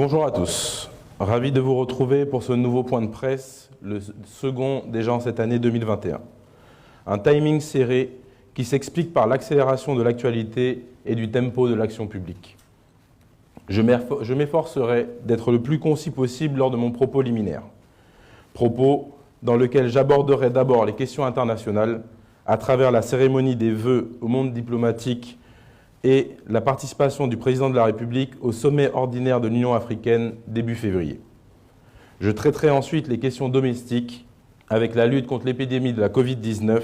Bonjour à tous, ravi de vous retrouver pour ce nouveau point de presse, le second déjà en cette année 2021. Un timing serré qui s'explique par l'accélération de l'actualité et du tempo de l'action publique. Je m'efforcerai d'être le plus concis possible lors de mon propos liminaire. Propos dans lequel j'aborderai d'abord les questions internationales à travers la cérémonie des vœux au monde diplomatique et la participation du président de la République au sommet ordinaire de l'Union africaine début février. Je traiterai ensuite les questions domestiques avec la lutte contre l'épidémie de la Covid-19,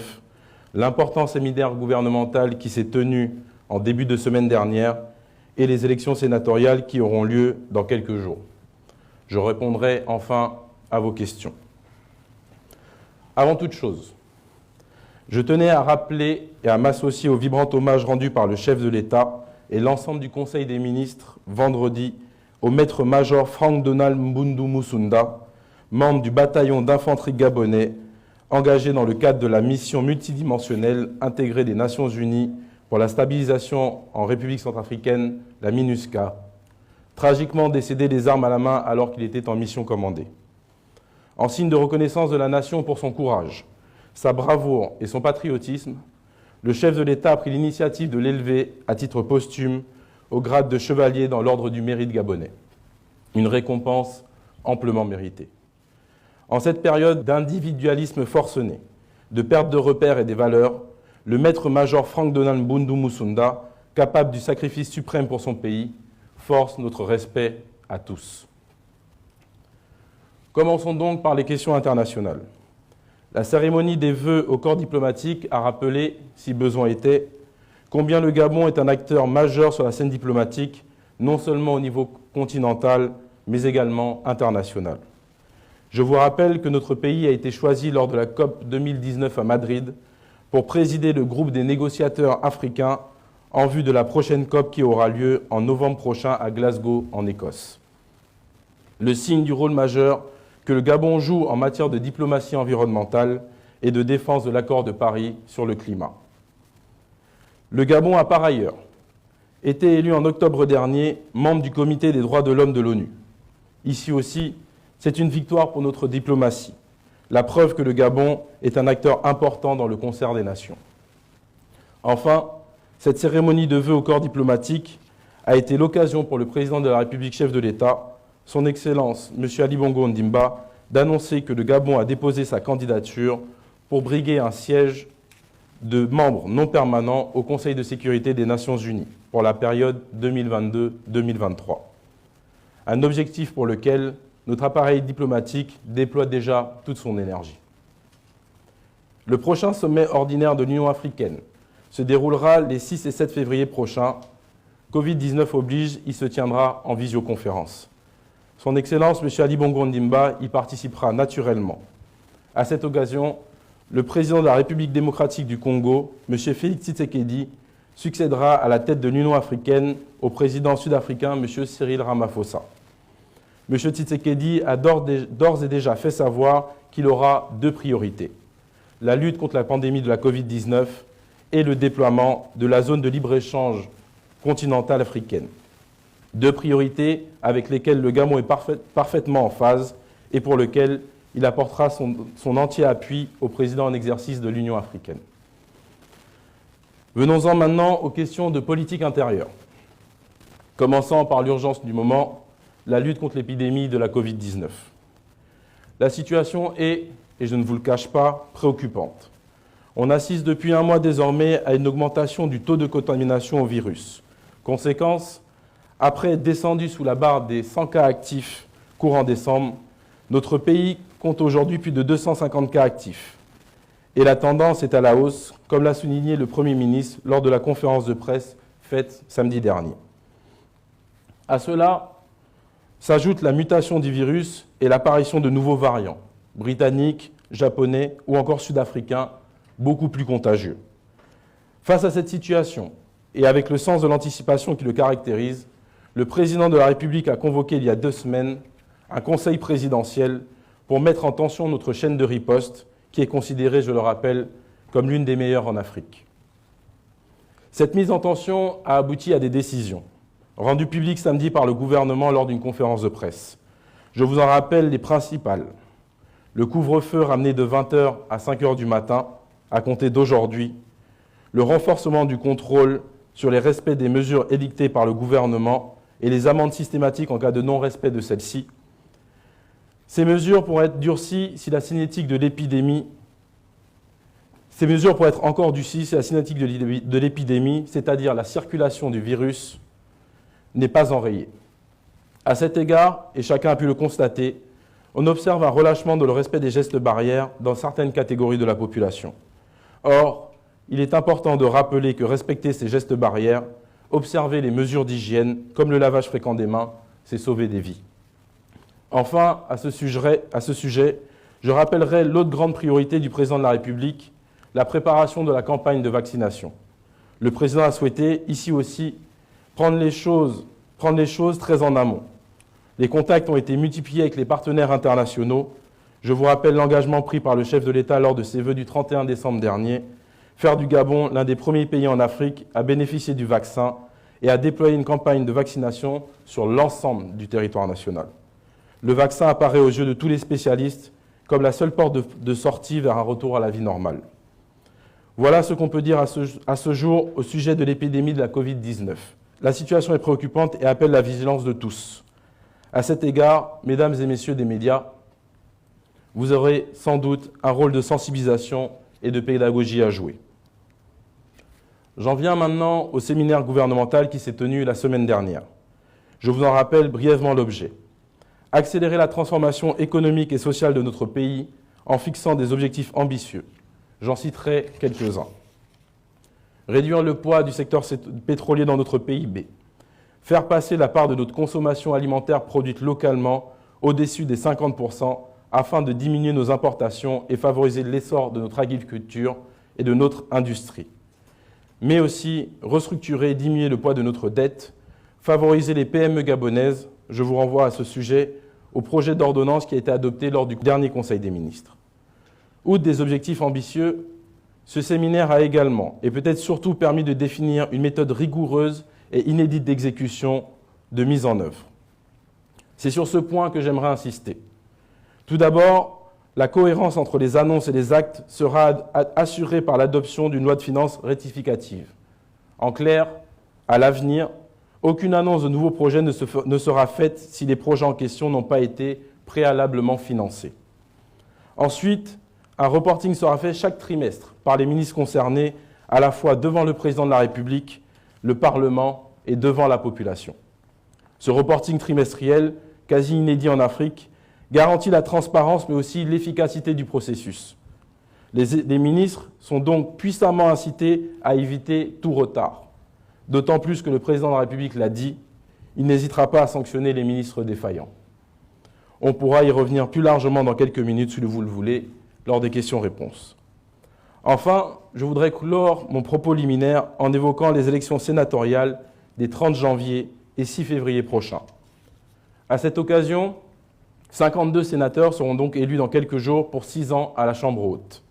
l'important séminaire gouvernemental qui s'est tenu en début de semaine dernière et les élections sénatoriales qui auront lieu dans quelques jours. Je répondrai enfin à vos questions. Avant toute chose, je tenais à rappeler et à m'associer au vibrant hommage rendu par le chef de l'État et l'ensemble du Conseil des ministres vendredi au maître-major Frank Donald Mbundu Musunda, membre du bataillon d'infanterie gabonais, engagé dans le cadre de la mission multidimensionnelle intégrée des Nations Unies pour la stabilisation en République centrafricaine, la MINUSCA, tragiquement décédé des armes à la main alors qu'il était en mission commandée. En signe de reconnaissance de la nation pour son courage, sa bravoure et son patriotisme, le chef de l'État a pris l'initiative de l'élever à titre posthume au grade de chevalier dans l'ordre du mérite gabonais. Une récompense amplement méritée. En cette période d'individualisme forcené, de perte de repères et des valeurs, le maître-major Frank Donald Mbundu Musunda, capable du sacrifice suprême pour son pays, force notre respect à tous. Commençons donc par les questions internationales. La cérémonie des vœux au corps diplomatique a rappelé, si besoin était, combien le Gabon est un acteur majeur sur la scène diplomatique, non seulement au niveau continental, mais également international. Je vous rappelle que notre pays a été choisi lors de la COP 2019 à Madrid pour présider le groupe des négociateurs africains en vue de la prochaine COP qui aura lieu en novembre prochain à Glasgow, en Écosse. Le signe du rôle majeur que le Gabon joue en matière de diplomatie environnementale et de défense de l'accord de Paris sur le climat. Le Gabon a par ailleurs été élu en octobre dernier membre du Comité des droits de l'homme de l'ONU. Ici aussi, c'est une victoire pour notre diplomatie, la preuve que le Gabon est un acteur important dans le concert des nations. Enfin, cette cérémonie de vœux au corps diplomatique a été l'occasion pour le président de la République, chef de l'État, son Excellence, M. Ali Bongo Ondimba, d'annoncer que le Gabon a déposé sa candidature pour briguer un siège de membre non permanent au Conseil de sécurité des Nations Unies pour la période 2022-2023. Un objectif pour lequel notre appareil diplomatique déploie déjà toute son énergie. Le prochain sommet ordinaire de l'Union africaine se déroulera les 6 et 7 février prochains. Covid-19 oblige, il se tiendra en visioconférence. Son Excellence, M. Ali Bongo Ondimba, y participera naturellement. À cette occasion, le président de la République démocratique du Congo, M. Félix Tshisekedi, succédera à la tête de l'Union africaine au président sud-africain, M. Cyril Ramaphosa. M. Tshisekedi a d'ores et déjà fait savoir qu'il aura deux priorités: la lutte contre la pandémie de la Covid-19 et le déploiement de la zone de libre-échange continentale africaine. Deux priorités avec lesquelles le Gabon est parfaitement en phase et pour lesquelles il apportera son entier appui au président en exercice de l'Union africaine. Venons-en maintenant aux questions de politique intérieure. Commençant par l'urgence du moment, la lutte contre l'épidémie de la Covid-19. La situation est, et je ne vous le cache pas, préoccupante. On assiste depuis un mois désormais à une augmentation du taux de contamination au virus. Conséquence, après être descendu sous la barre des 100 cas actifs courant décembre, notre pays compte aujourd'hui plus de 250 cas actifs. Et la tendance est à la hausse, comme l'a souligné le Premier ministre lors de la conférence de presse faite samedi dernier. À cela s'ajoute la mutation du virus et l'apparition de nouveaux variants, britanniques, japonais ou encore sud-africains, beaucoup plus contagieux. Face à cette situation, et avec le sens de l'anticipation qui le caractérise, le président de la République a convoqué il y a 2 semaines un conseil présidentiel pour mettre en tension notre chaîne de riposte, qui est considérée, je le rappelle, comme l'une des meilleures en Afrique. Cette mise en tension a abouti à des décisions rendues publiques samedi par le gouvernement lors d'une conférence de presse. Je vous en rappelle les principales. Le couvre-feu ramené de 20h à 5h du matin, à compter d'aujourd'hui. Le renforcement du contrôle sur les respects des mesures édictées par le gouvernement et les amendes systématiques en cas de non-respect de celles-ci. Ces mesures pourraient être durcies si la cinétique de l'épidémie Ces mesures pourraient être encore durcies si la cinétique de l'épidémie, c'est-à-dire la circulation du virus, n'est pas enrayée. À cet égard, et chacun a pu le constater, on observe un relâchement de le respect des gestes barrières dans certaines catégories de la population. Or, il est important de rappeler que respecter ces gestes barrières, observer les mesures d'hygiène, comme le lavage fréquent des mains, c'est sauver des vies. Enfin, à ce sujet, je rappellerai l'autre grande priorité du président de la République, la préparation de la campagne de vaccination. Le président a souhaité, ici aussi, prendre les choses très en amont. Les contacts ont été multipliés avec les partenaires internationaux. Je vous rappelle l'engagement pris par le chef de l'État lors de ses vœux du 31 décembre dernier, faire du Gabon l'un des premiers pays en Afrique à bénéficier du vaccin et à déployer une campagne de vaccination sur l'ensemble du territoire national. Le vaccin apparaît aux yeux de tous les spécialistes comme la seule porte de sortie vers un retour à la vie normale. Voilà ce qu'on peut dire à ce jour au sujet de l'épidémie de la Covid-19. La situation est préoccupante et appelle la vigilance de tous. À cet égard, mesdames et messieurs des médias, vous aurez sans doute un rôle de sensibilisation et de pédagogie à jouer. J'en viens maintenant au séminaire gouvernemental qui s'est tenu la semaine dernière. Je vous en rappelle brièvement l'objet. Accélérer la transformation économique et sociale de notre pays en fixant des objectifs ambitieux. J'en citerai quelques-uns. Réduire le poids du secteur pétrolier dans notre PIB. Faire passer la part de notre consommation alimentaire produite localement au-dessus des 50% afin de diminuer nos importations et favoriser l'essor de notre agriculture et de notre industrie. Mais aussi restructurer et diminuer le poids de notre dette, favoriser les PME gabonaises. Je vous renvoie à ce sujet au projet d'ordonnance qui a été adopté lors du dernier Conseil des ministres. Outre des objectifs ambitieux, ce séminaire a également, et peut-être surtout, permis de définir une méthode rigoureuse et inédite d'exécution, de mise en œuvre. C'est sur ce point que j'aimerais insister. Tout d'abord, la cohérence entre les annonces et les actes sera assurée par l'adoption d'une loi de finances rectificative. En clair, à l'avenir, aucune annonce de nouveaux projets ne sera faite si les projets en question n'ont pas été préalablement financés. Ensuite, un reporting sera fait chaque trimestre par les ministres concernés, à la fois devant le président de la République, le Parlement et devant la population. Ce reporting trimestriel, quasi inédit en Afrique, garantit la transparence mais aussi l'efficacité du processus. Les ministres sont donc puissamment incités à éviter tout retard. D'autant plus que le président de la République l'a dit, il n'hésitera pas à sanctionner les ministres défaillants. On pourra y revenir plus largement dans quelques minutes, si vous le voulez, lors des questions-réponses. Enfin, je voudrais clore mon propos liminaire en évoquant les élections sénatoriales des 30 janvier et 6 février prochains. À cette occasion, 52 sénateurs seront donc élus dans quelques jours pour 6 ans à la Chambre haute.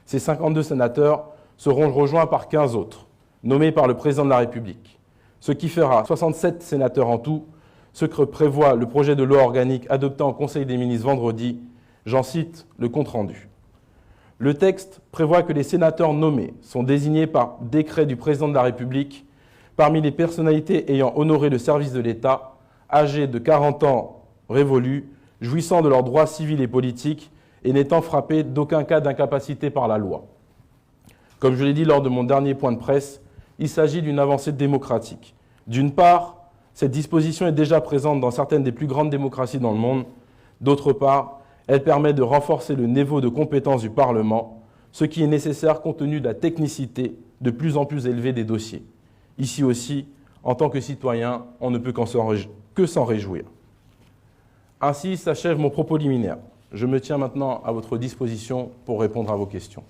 Ces 52 sénateurs seront rejoints par 15 autres, nommés par le président de la République, ce qui fera 67 sénateurs en tout, ce que prévoit le projet de loi organique adopté en Conseil des ministres vendredi. J'en cite le compte-rendu. Le texte prévoit que les sénateurs nommés sont désignés par décret du président de la République parmi les personnalités ayant honoré le service de l'État, âgés de 40 ans révolus, jouissant de leurs droits civils et politiques et n'étant frappés d'aucun cas d'incapacité par la loi. Comme je l'ai dit lors de mon dernier point de presse, il s'agit d'une avancée démocratique. D'une part, cette disposition est déjà présente dans certaines des plus grandes démocraties dans le monde. D'autre part, elle permet de renforcer le niveau de compétence du Parlement, ce qui est nécessaire compte tenu de la technicité de plus en plus élevée des dossiers. Ici aussi, en tant que citoyen, on ne peut que s'en réjouir. Ainsi s'achève mon propos liminaire. Je me tiens maintenant à votre disposition pour répondre à vos questions.